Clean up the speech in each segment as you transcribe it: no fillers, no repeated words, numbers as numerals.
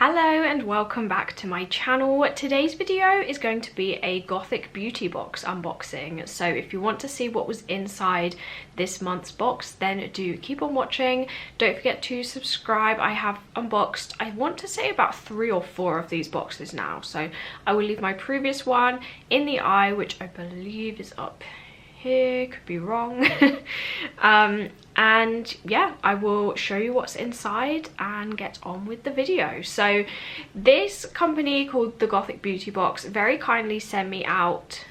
Hello and welcome back to my channel. Today's video is going to be a Gothic Beauty Box unboxing. So if you want to see what was inside this month's box, then do keep on watching. Don't forget to subscribe. I have unboxed, I want to say about 3 or 4 of these boxes now. So I will leave my previous one in the eye, which I believe is up here, could be wrong. And yeah, I will show you what's inside and get on with the video. So this company called the Gothic Beauty Box very kindly send me out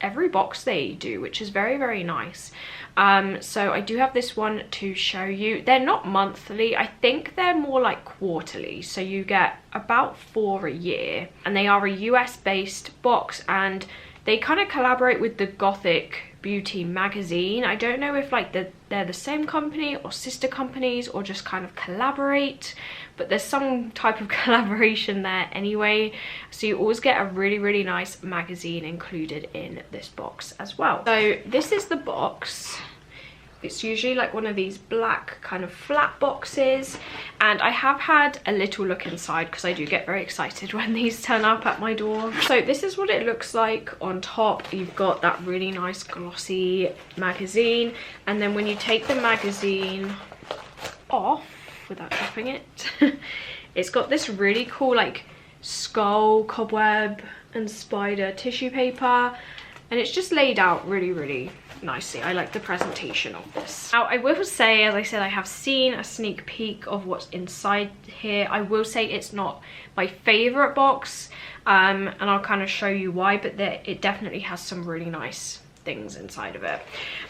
every box they do, which is very, very nice. So I do have this one to show you. They're not monthly, I think they're more like quarterly, so you get about 4 a year, and they are a US based box, and they kind of collaborate with the Gothic Beauty Magazine. I don't know if like they're the same company or sister companies or just kind of collaborate, but there's some type of collaboration there anyway. So you always get a really, really nice magazine included in this box as well. So this is the box. It's usually like one of these black kind of flat boxes, and I have had a little look inside because I do get very excited when these turn up at my door. So this is what it looks like on top. You've got that really nice glossy magazine, and then when you take the magazine off without dropping it, it's got this really cool like skull, cobweb and spider tissue paper, and it's just laid out really, really nicely. I like the presentation of this. Now I will say, as I said, I have seen a sneak peek of what's inside here. I will say it's not my favorite box, and I'll kind of show you why, but it definitely has some really nice things inside of it.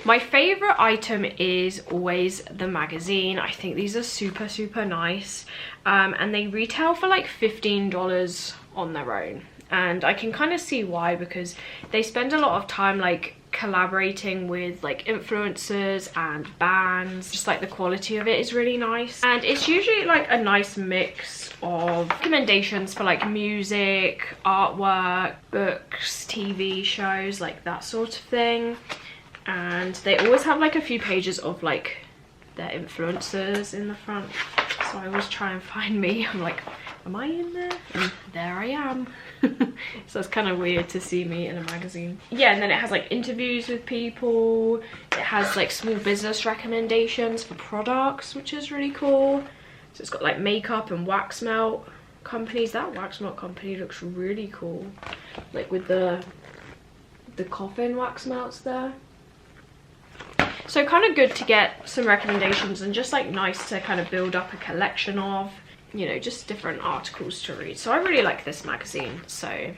My favorite item is always the magazine. I think these are super, super nice, and they retail for like $15 on their own, and I can kind of see why, because they spend a lot of time like collaborating with like influencers and bands. Just like the quality of it is really nice, and it's usually like a nice mix of recommendations for like music, artwork, books, TV shows, like that sort of thing. And they always have like a few pages of like their influencers in the front, so I always try and find me. I'm like, am I in there? And there I am. So it's kind of weird to see me in a magazine. Yeah, and then it has like interviews with people. It has like small business recommendations for products, which is really cool. So it's got like makeup and wax melt companies. That wax melt company looks really cool, like with the coffin wax melts there. So kind of good to get some recommendations, and just like nice to kind of build up a collection of, you know, just different articles to read. So I really like this magazine. So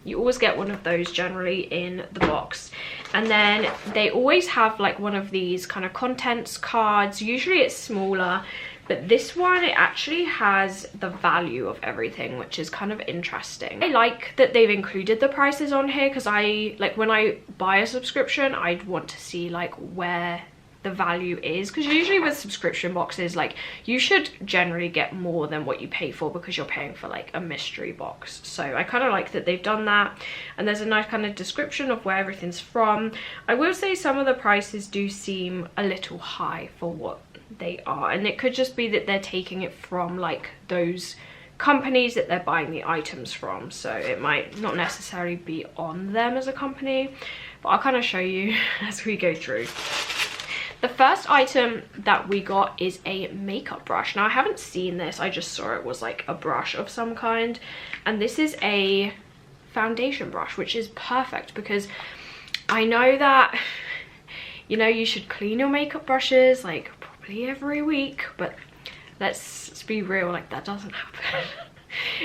you always get one of those generally in the box, and then they always have like one of these kind of contents cards. Usually it's smaller, but this one, it actually has the value of everything, which is kind of interesting. I like that they've included the prices on here, because I like, when I buy a subscription, I'd want to see like where the value is, because usually with subscription boxes, like, you should generally get more than what you pay for, because you're paying for like a mystery box. So I kind of like that they've done that, and there's a nice kind of description of where everything's from. I will say some of the prices do seem a little high for what they are, and it could just be that they're taking it from like those companies that they're buying the items from, so it might not necessarily be on them as a company, but I'll kind of show you as we go through. The first item that we got is a makeup brush. Now I haven't seen this, I just saw it was like a brush of some kind, and this is a foundation brush, which is perfect, because I know that, you know, you should clean your makeup brushes like probably every week, but let's be real, like that doesn't happen.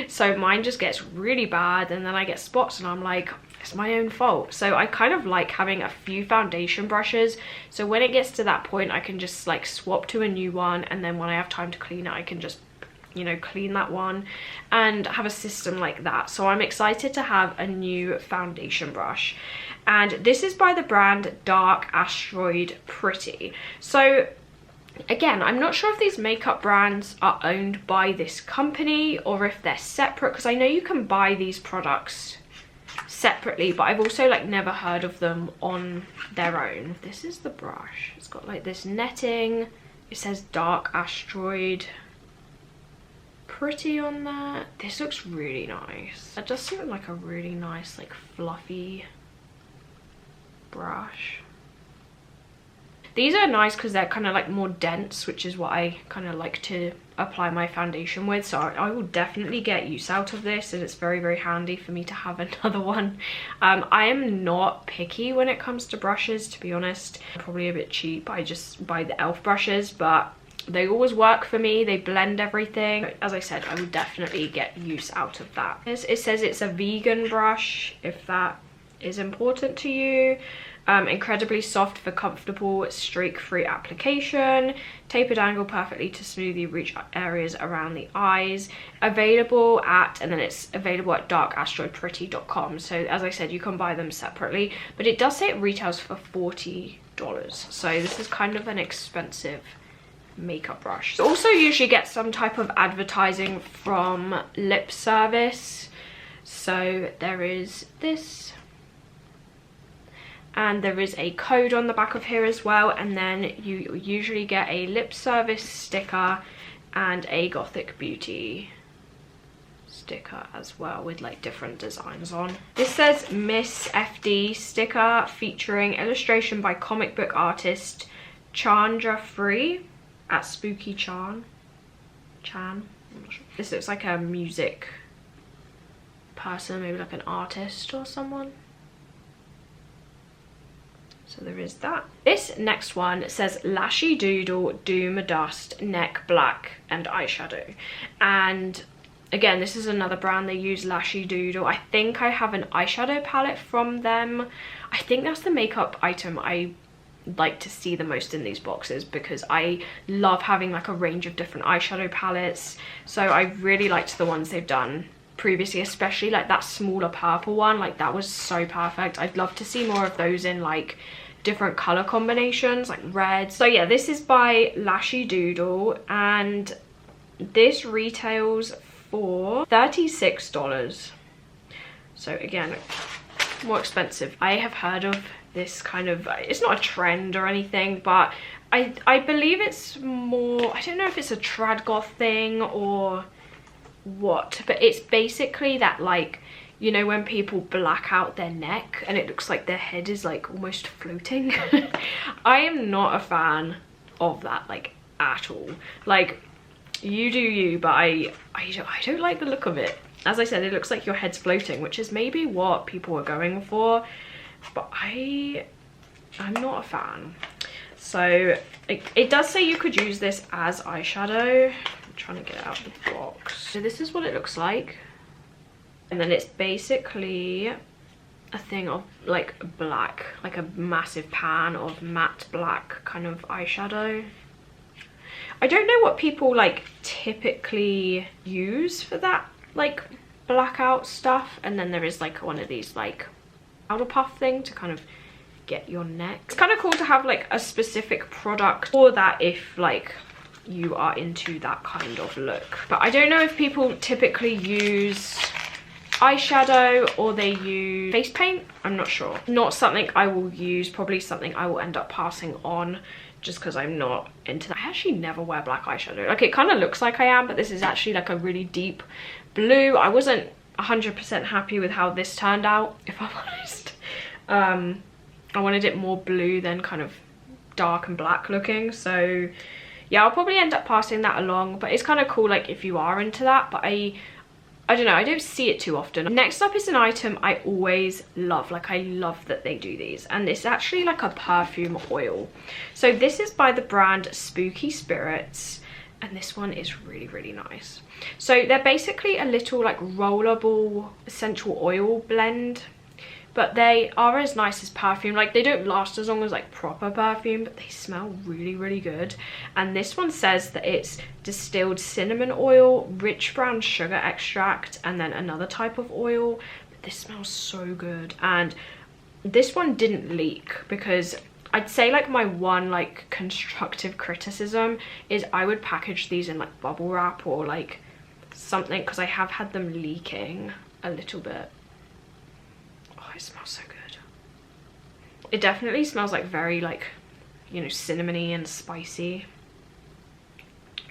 So mine just gets really bad, and then I get spots, and I'm like, it's my own fault. So I kind of like having a few foundation brushes, so when it gets to that point, I can just like swap to a new one, and then when I have time to clean it, I can just, you know, clean that one and have a system like that. So I'm excited to have a new foundation brush, and this is by the brand Dark Asteroid Pretty. So again, I'm not sure if these makeup brands are owned by this company or if they're separate, because I know you can buy these products separately, but I've also like never heard of them on their own. This is the brush. It's got like this netting. It says Dark Asteroid pretty on there. This looks really nice. That does seem like a really nice, like, fluffy brush. These are nice because they're kind of like more dense, which is what I kind of like to apply my foundation with. So I will definitely get use out of this, and it's very, very handy for me to have another one. I am not picky when it comes to brushes, to be honest. I'm probably a bit cheap. I just buy the e.l.f. brushes, but they always work for me. They blend everything. As I said, I would definitely get use out of that. It says it's a vegan brush, if that is important to you. Incredibly soft for comfortable streak-free application. Tapered angle perfectly to smoothly reach areas around the eyes. Available at, and then it's available at darkasteroidpretty.com. So as I said, you can buy them separately, but it does say it retails for $40. So this is kind of an expensive makeup brush. You also usually get some type of advertising from lip service. So there is this, and there is a code on the back of here as well, and then you usually get a lip service sticker and a Gothic Beauty sticker as well, with like different designs on. This says Miss FD sticker featuring illustration by comic book artist Chandra Free at Spooky Chan. I'm not sure. This looks like a music person, maybe like an artist or someone. So there is that. This next one says Lashy Doodle Doom Dust Neck Black and Eyeshadow. And again, this is another brand. They use Lashy Doodle. I think I have an eyeshadow palette from them. I think that's the makeup item I like to see the most in these boxes, because I love having like a range of different eyeshadow palettes. So I really liked the ones they've done previously, especially like that smaller purple one. Like that was so perfect. I'd love to see more of those in like different color combinations, like red. So yeah, this is by Lashy Doodle, and this retails for $36. So again, more expensive. I have heard of this kind of, it's not a trend or anything, but I believe it's more, I don't know if it's a trad goth thing or what, but it's basically that, like, you know, when people black out their neck and it looks like their head is like almost floating. I am not a fan of that, like, at all. Like, you do you, but I don't like the look of it. As I said, it looks like your head's floating, which is maybe what people are going for, but I'm not a fan. So it does say you could use this as eyeshadow. I'm trying to get it out of the box. So this is what it looks like. And then it's basically a thing of like black, like a massive pan of matte black kind of eyeshadow. I don't know what people like typically use for that, like blackout stuff. And then there is like one of these like powder puff thing to kind of get your neck. It's kind of cool to have like a specific product for that if like you are into that kind of look. But I don't know if people typically use eyeshadow or they use face paint. I'm not sure. Not something I will use, probably something I will end up passing on just because I'm not into that. I actually never wear black eyeshadow. Like, it kind of looks like I am, but this is actually like a really deep blue. I wasn't 100% happy with how this turned out, if I'm honest. I wanted it more blue than kind of dark and black looking. So yeah, I'll probably end up passing that along, but it's kind of cool like if you are into that. But I don't know, I don't see it too often. Next up is an item I always love. Like, I love that they do these, and it's actually like a perfume oil. So this is by the brand Spooky Spirits, and this one is really, really nice. So they're basically a little like rollable essential oil blend, but they are as nice as perfume. Like, they don't last as long as like proper perfume, but they smell really, really good. And this one says that it's distilled cinnamon oil, rich brown sugar extract, and then another type of oil. But this smells so good. And this one didn't leak, because I'd say like my one like constructive criticism is I would package these in like bubble wrap or like something, because I have had them leaking a little bit. It smells so good. It definitely smells like very like, you know, cinnamony and spicy.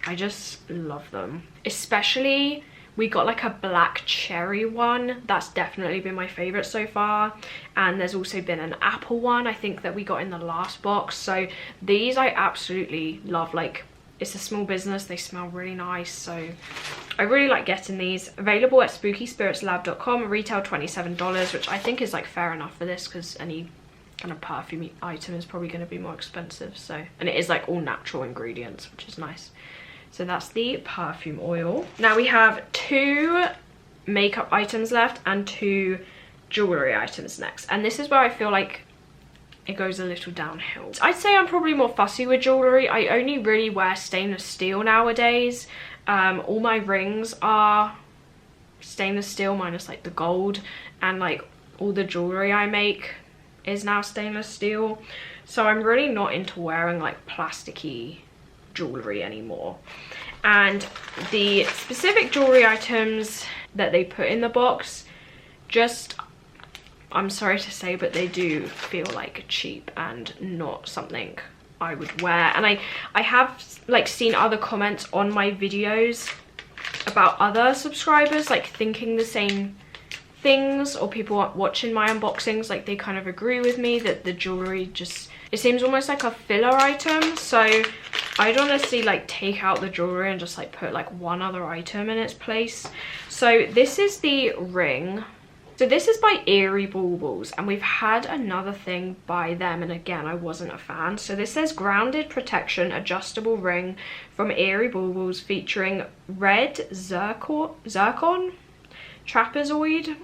I just love them. Especially, we got like a black cherry one. That's definitely been my favorite so far. And there's also been an apple one, I think, that we got in the last box. So these I absolutely love. Like, it's a small business, they smell really nice, so I really like getting these. Available at spookyspiritslab.com, retail $27, which I think is like fair enough for this, because any kind of perfume item is probably going to be more expensive. So, and it is like all natural ingredients, which is nice. So that's the perfume oil. Now we have 2 makeup items left and 2 jewellery items next, and this is where I feel like it goes a little downhill. I'd say I'm probably more fussy with jewellery. I only really wear stainless steel nowadays. All my rings are stainless steel minus like the gold, and like all the jewellery I make is now stainless steel. So I'm really not into wearing like plasticky jewellery anymore. And the specific jewellery items that they put in the box, just, I'm sorry to say, but they do feel like cheap and not something I would wear. And I have like seen other comments on my videos about other subscribers like thinking the same things, or people watching my unboxings, like they kind of agree with me that the jewelry just, it seems almost like a filler item. So I'd honestly like take out the jewelry and just like put like one other item in its place. So this is the ring. So this is by ASTEROID, and we've had another thing by them, and again, I wasn't a fan. So this says Grounded Protection Adjustable Ring from ASTEROID featuring red zircon trapezoid.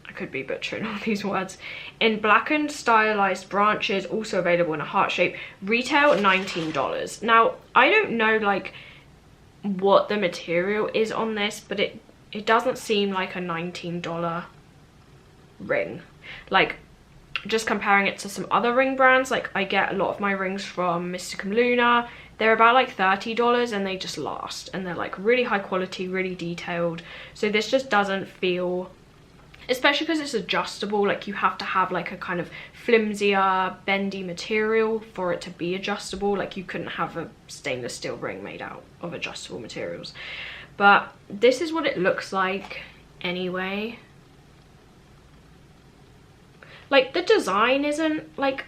I could be butchering all these words. In blackened stylized branches, also available in a heart shape. Retail $19. Now, I don't know like what the material is on this, but it doesn't seem like a $19 ring. Like, just comparing it to some other ring brands, like I get a lot of my rings from Mysticum Luna. They're about like $30 and they just last, and they're like really high quality, really detailed. So this just doesn't feel, especially because it's adjustable, like you have to have like a kind of flimsier, bendy material for it to be adjustable. Like you couldn't have a stainless steel ring made out of adjustable materials. But this is what it looks like anyway. Like, the design isn't like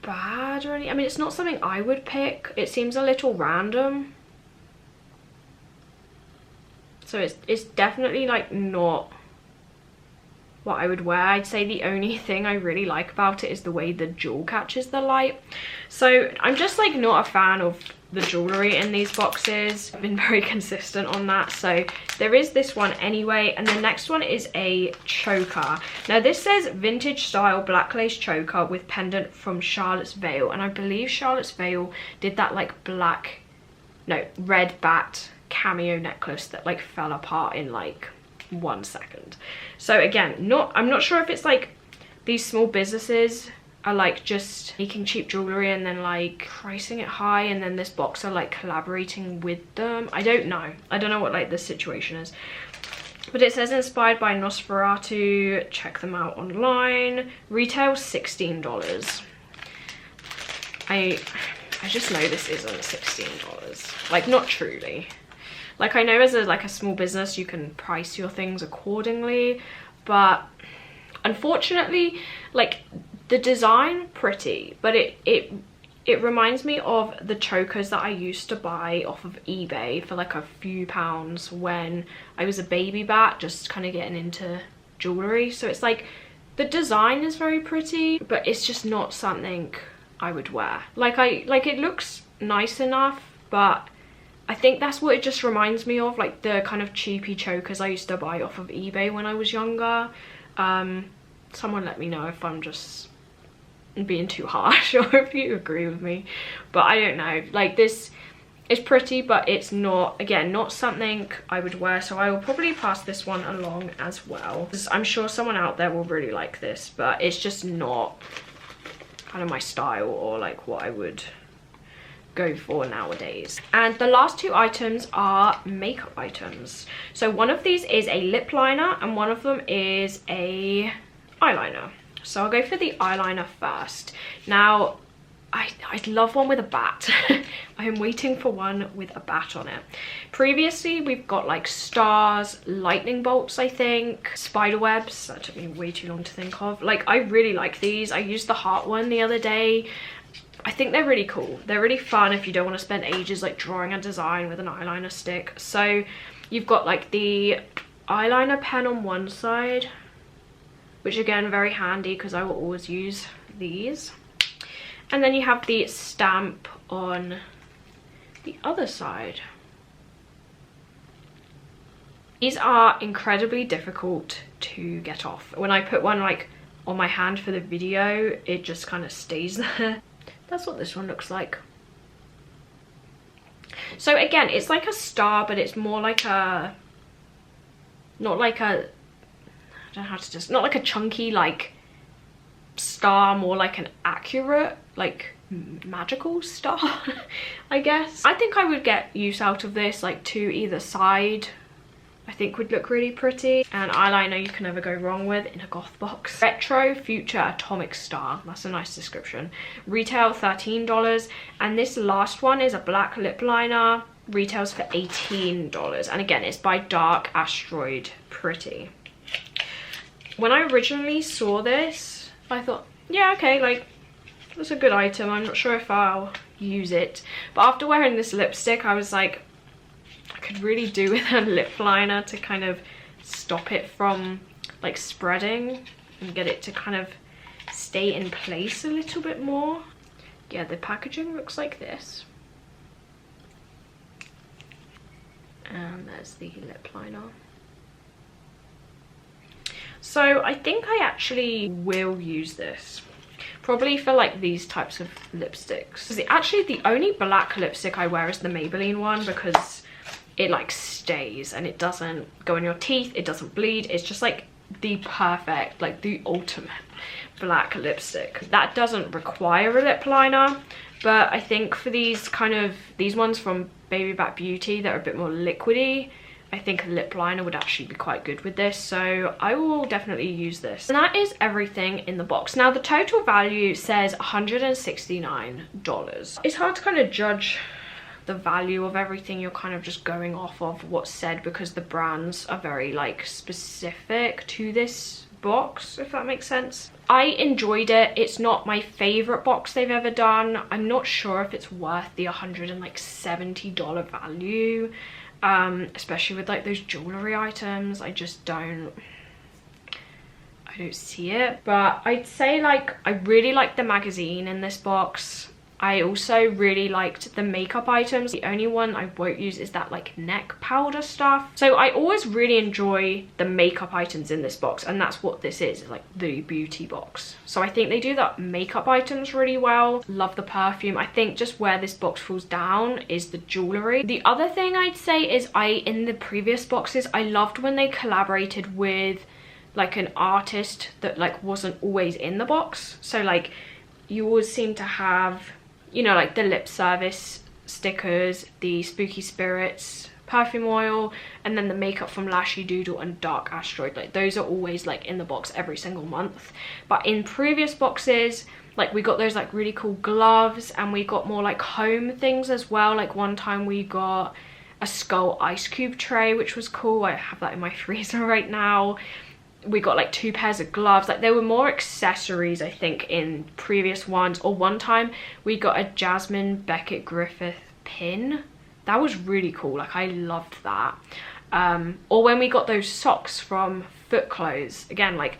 bad or anything. I mean, it's not something I would pick. It seems a little random. So it's definitely like not what I would wear. I'd say the only thing I really like about it is the way the jewel catches the light. So I'm just like not a fan of the jewellery in these boxes. I've been very consistent on that. So there is this one anyway, and the next one is a choker. Now this says vintage style black lace choker with pendant from Charlotte's Vale, and I believe Charlotte's Vale did that like red bat cameo necklace that like fell apart in like 1 second. So again, I'm not sure if it's like these small businesses are like just making cheap jewellery and then like pricing it high, and then this box are like collaborating with them. I don't know what like the situation is, but it says inspired by Nosferatu. Check them out online. Retail $16. I just know this isn't $16, like not truly. Like I know as a small business you can price your things accordingly, but unfortunately like the design pretty, but it reminds me of the chokers that I used to buy off of eBay for like a few pounds when I was a baby bat, just kind of getting into jewellery. So it's like the design is very pretty, but it's just not something I would wear. Like it looks nice enough, but I think that's what it just reminds me of, like the kind of cheapy chokers I used to buy off of eBay when I was younger. Someone let me know if I'm just being too harsh or if you agree with me, but I don't know. Like this is pretty, but it's not, again, not something I would wear, so I will probably pass this one along as well. I'm sure someone out there will really like this, but it's just not kind of my style or like what I would go for nowadays. And the last 2 items are makeup items. So one of these is a lip liner and one of them is a eyeliner. So I'll go for the eyeliner first. Now I'd love one with a bat. I am waiting for one with a bat on it. Previously, we've got like stars, lightning bolts, I think, spider webs. That took me way too long to think of. Like, I really like these. I used the heart one the other day. I think they're really cool. They're really fun if you don't want to spend ages like drawing a design with an eyeliner stick. So you've got like the eyeliner pen on one side, which again, very handy because I will always use these. And then you have the stamp on the other side. These are incredibly difficult to get off. When I put one like on my hand for the video, it just kind of stays there. That's what this one looks like. So again, it's like a star, but it's more like a, not like a, I don't know how to just, not like a chunky like star, more like an accurate, like magical star, I guess. I think I would get use out of this, like to either side. I think would look really pretty. And eyeliner you can never go wrong with in a goth box. Retro Future Atomic Star. That's a nice description. Retail $13. And this last one is a black lip liner. Retails for $18. And again, it's by Dark Asteroid. Pretty. When I originally saw this, I thought, yeah, okay, like, that's a good item. I'm not sure if I'll use it. But after wearing this lipstick, I was like, I could really do with a lip liner to kind of stop it from like spreading and get it to kind of stay in place a little bit more. Yeah, the packaging looks like this. And there's the lip liner. So I think I actually will use this. Probably for like these types of lipsticks. Actually, the only black lipstick I wear is the Maybelline one because it like stays and it doesn't go in your teeth, it doesn't bleed. It's just like the perfect, like the ultimate black lipstick. That doesn't require a lip liner, but I think for these kind of, these ones from Baby Back Beauty that are a bit more liquidy, I think a lip liner would actually be quite good with this, so I will definitely use this. And that is everything in the box. Now the total value says $169. It's hard to kind of judge the value of everything. You're kind of just going off of what's said because the brands are very like specific to this box, if that makes sense. I enjoyed it. It's not my favorite box they've ever done. I'm not sure if it's worth the $170 value, especially with like those jewellery items. I just don't see it. But I'd say like I really like the magazine in this box. I also really liked the makeup items. The only one I won't use is that like neck powder stuff. So I always really enjoy the makeup items in this box, and that's what this is, like the beauty box. So I think they do the makeup items really well. Love the perfume. I think just where this box falls down is the jewellery. The other thing I'd say is in the previous boxes, I loved when they collaborated with like an artist that like wasn't always in the box. So like you always seem to have, you know, like the lip service stickers, the Spooky Spirits perfume oil, and then the makeup from LASHY, DOODLE and Dark Asteroid. Like those are always like in the box every single month. But in previous boxes, like we got those like really cool gloves, and we got more like home things as well. Like one time we got a skull ice cube tray, which was cool. I have that in my freezer right now. We got like 2 pairs of gloves. Like there were more accessories I think in previous ones. Or one time we got a Jasmine Beckett Griffith pin. That was really cool. Like I loved that. Or when we got those socks from Foot Clothes. Again, like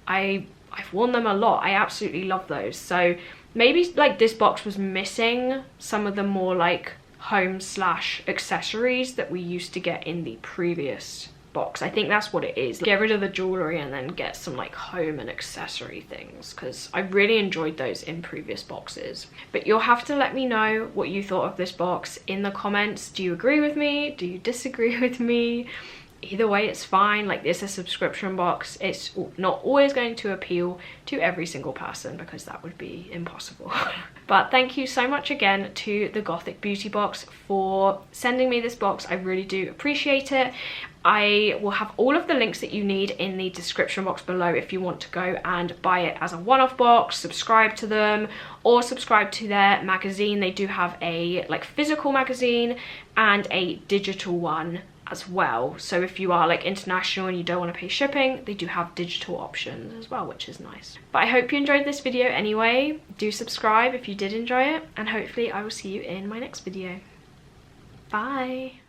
I've worn them a lot. I absolutely love those. So maybe like this box was missing some of the more like home / accessories that we used to get in the previous box. I think that's what it is. Get rid of the jewellery and then get some like home and accessory things, because I really enjoyed those in previous boxes. But you'll have to let me know what you thought of this box in the comments. Do you agree with me? Do you disagree with me? Either way, it's fine. Like, it's a subscription box. It's not always going to appeal to every single person because that would be impossible. But thank you so much again to the Gothic Beauty Box for sending me this box. I really do appreciate it. I will have all of the links that you need in the description box below if you want to go and buy it as a one-off box, subscribe to them, or subscribe to their magazine. They do have a like physical magazine and a digital one as well. So if you are like international and you don't want to pay shipping, they do have digital options as well, which is nice. But I hope you enjoyed this video anyway. Do subscribe if you did enjoy it, and hopefully I will see you in my next video. Bye.